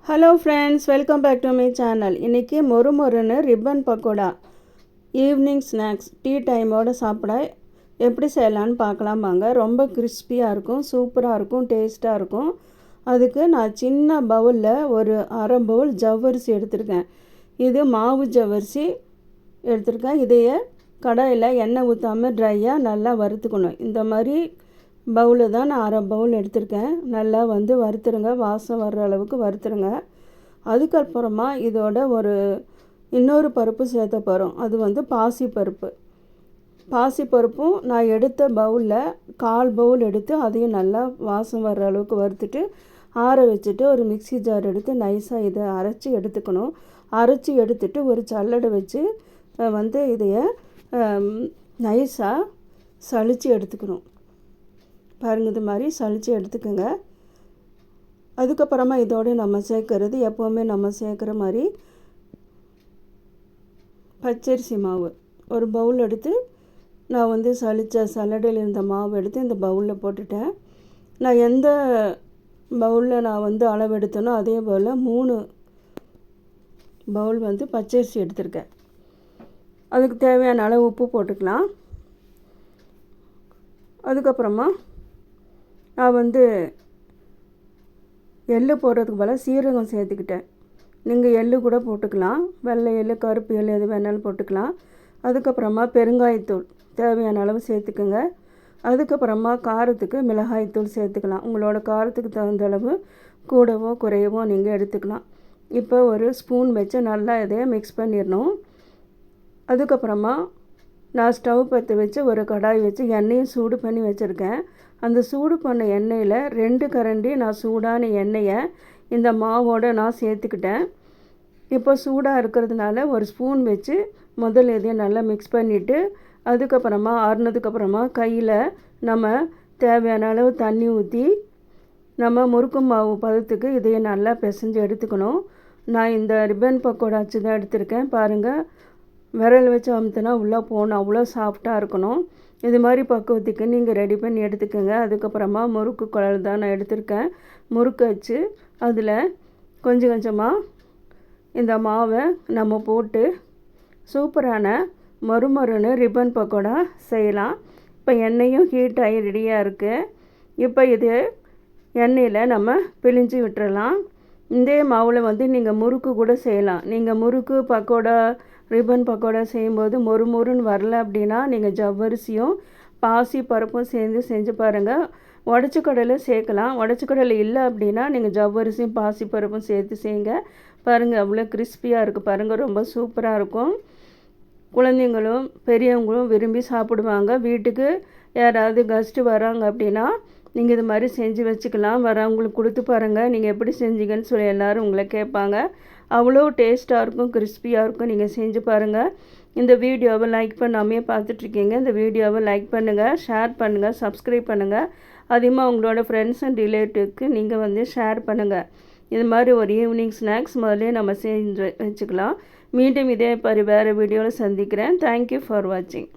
Hello friends, welcome back to my channel. இன்றைக்கி மொறுன்னு ribbon pakoda evening snacks tea டைமோடு சாப்பிட எப்படி செய்யலான்னு பார்க்கலாமாங்க. ரொம்ப கிறிஸ்பியாக இருக்கும், சூப்பராக இருக்கும், டேஸ்ட்டாக இருக்கும். அதுக்கு நான் சின்ன பவுலில் ஒரு அரை பவுல் ஜவ்வரிசி எடுத்திருக்கேன். இது மாவு ஜவ்வரிசி எடுத்திருக்கேன். இதையே கடாயில் எண்ணெய் ஊற்றாமல் ட்ரையாக நல்லா வறுத்துக்கணும். இந்த மாதிரி பவுலில் தான் நான் அரை பவுல் எடுத்திருக்கேன். நல்லா வறுத்துருங்க, வாசம் வர்ற அளவுக்கு வறுத்துருங்க. அதுக்கப்புறமா இதோட இன்னொரு பருப்பு சேர்த்த போகிறோம். அது பாசிப்பருப்பு. பாசிப்பருப்பும் நான் எடுத்த பவுலில் 1/4 பவுல் எடுத்து அதையும் நல்லா வாசம் வர்ற அளவுக்கு வறுத்துட்டு ஆற வச்சுட்டு ஒரு மிக்சி ஜார் எடுத்து நைஸாக இதை அரைச்சி எடுத்துக்கணும். அரைச்சி எடுத்துட்டு ஒரு சல்லடை வச்சு இதையை நைஸாக சலித்து எடுத்துக்கணும். பாருங்கள், இது மாதிரி சலித்து எடுத்துக்கோங்க. அதுக்கப்புறமா இதோடு நம்ம சேர்க்குறது எப்போவுமே நம்ம சேர்க்குற மாதிரி பச்சரிசி மாவு ஒரு பவுல் எடுத்து நான் சலித்த சல்லடையில் இருந்த மாவு எடுத்து இந்த பவுலில் போட்டுட்டேன். நான் எந்த பவுலில் நான் அளவு எடுத்தேனோ அதே போல் 3 பவுல் பச்சரிசி எடுத்திருக்கேன். அதுக்கு தேவையான அளவு உப்பு போட்டுக்கலாம். அதுக்கப்புறமா நான் எள்ளு போடுறதுக்கு பதிலாக சீரகம் சேர்த்துக்கிட்டேன். நீங்கள் எள்ளு கூட போட்டுக்கலாம், வெள்ளை எள்ளு, கருப்பு எள்ளு எது வேணாலும் போட்டுக்கலாம். அதுக்கப்புறமா பெருங்காயத்தூள் தேவையான அளவு சேர்த்துக்குங்க. அதுக்கப்புறமா காரத்துக்கு மிளகாய்த்தூள் சேர்த்துக்கலாம். உங்களோட காரத்துக்கு தகுந்த அளவு கூடவோ குறையவோ நீங்கள் எடுத்துக்கலாம். இப்போ ஒரு ஸ்பூன் வச்சு நல்லா இதையை மிக்ஸ் பண்ணிடணும். அதுக்கப்புறமா நான் ஸ்டவ் பற்ற வச்சு ஒரு கடாய் வச்சு எண்ணெயும் சூடு பண்ணி வச்சுருக்கேன். அந்த சூடு பண்ண எண்ணெயில் 2 கரண்டி நான் சூடான எண்ணெயை இந்த மாவோடு நான் சேர்த்துக்கிட்டேன். இப்போ சூடாக இருக்கிறதுனால ஒரு ஸ்பூன் வச்சு முதல்ல இதையும் நல்லா மிக்ஸ் பண்ணிவிட்டு அதுக்கப்புறமா ஆறுனதுக்கப்புறமா கையில் நம்ம தேவையான அளவு தண்ணி ஊற்றி நம்ம முறுக்கு மாவு பதத்துக்கு இதையை நல்லா பிசைஞ்சு எடுத்துக்கணும். நான் இந்த ரிப்பன் பக்கோடா வச்சு தான் எடுத்திருக்கேன். பாருங்கள், விரல் வச்சு அமுத்துனா உள்ளே போகணும், அவ்வளோ சாஃப்டாக இருக்கணும். இது மாதிரி பக்குவத்துக்கு நீங்கள் ரெடி பண்ணி எடுத்துக்கோங்க. அதுக்கப்புறமா முறுக்கு குழல் தான் நான் எடுத்திருக்கேன். முறுக்கு வச்சு அதில் கொஞ்சம் கொஞ்சமாக இந்த மாவை நம்ம போட்டு சூப்பரான மொறுன்னு ரிப்பன் பக்கோடா செய்யலாம். இப்போ எண்ணெயும் ஹீட் ஆகி ரெடியாக இருக்குது. இப்போ இது எண்ணெயில் நம்ம பிழிஞ்சு விட்டுறலாம். இதே மாவில் நீங்கள் முறுக்கு கூட செய்யலாம். நீங்கள் முறுக்கு பக்கோடா ரிப்பன் பக்கோடா செய்யும்போது மொறுன்னு வரல அப்படின்னா நீங்கள் ஜவ்வரிசியும் பாசி பருப்பும் சேர்ந்து செஞ்சு பாருங்கள். உடச்சி கடலை சேர்க்கலாம். உடச்சி கடலை இல்லை அப்படின்னா நீங்கள் ஜவ்வரிசியும் பாசி பருப்பும் சேர்த்து செய்யுங்க. பாருங்கள், அவ்வளோ கிறிஸ்பியாக இருக்குது. பாருங்கள், ரொம்ப சூப்பராக இருக்கும். குழந்தைங்களும் பெரியவங்களும் விரும்பி சாப்பிடுவாங்க. வீட்டுக்கு யாராவது கெஸ்ட்டு வராங்க அப்படின்னா நீங்கள் இது மாதிரி செஞ்சு வச்சுக்கலாம். வரவங்களுக்கு கொடுத்து பாருங்கள், நீங்கள் எப்படி செஞ்சீங்கன்னு சொல்லி எல்லோரும் உங்களை கேட்பாங்க. அவ்வளோ டேஸ்ட்டாக இருக்கும், கிறிஸ்பியாக இருக்கும். நீங்கள் செஞ்சு பாருங்கள். இந்த வீடியோவை லைக் பண்ணாமே பார்த்துட்ருக்கீங்க. இந்த வீடியோவை லைக் பண்ணுங்கள், ஷேர் பண்ணுங்கள், சப்ஸ்கிரைப் பண்ணுங்கள். அதிகமாக உங்களோட ஃப்ரெண்ட்ஸ் அண்ட் ரிலேட்டிவ்க்கு நீங்கள் ஷேர் பண்ணுங்கள். இது மாதிரி ஒரு ஈவினிங் ஸ்நாக்ஸ் முதல்ல நம்ம செஞ்சு வச்சுக்கலாம். மீண்டும் இதே மாதிரி வேறு வீடியோவில் சந்திக்கிறேன். தேங்க்யூ ஃபார் வாட்சிங்.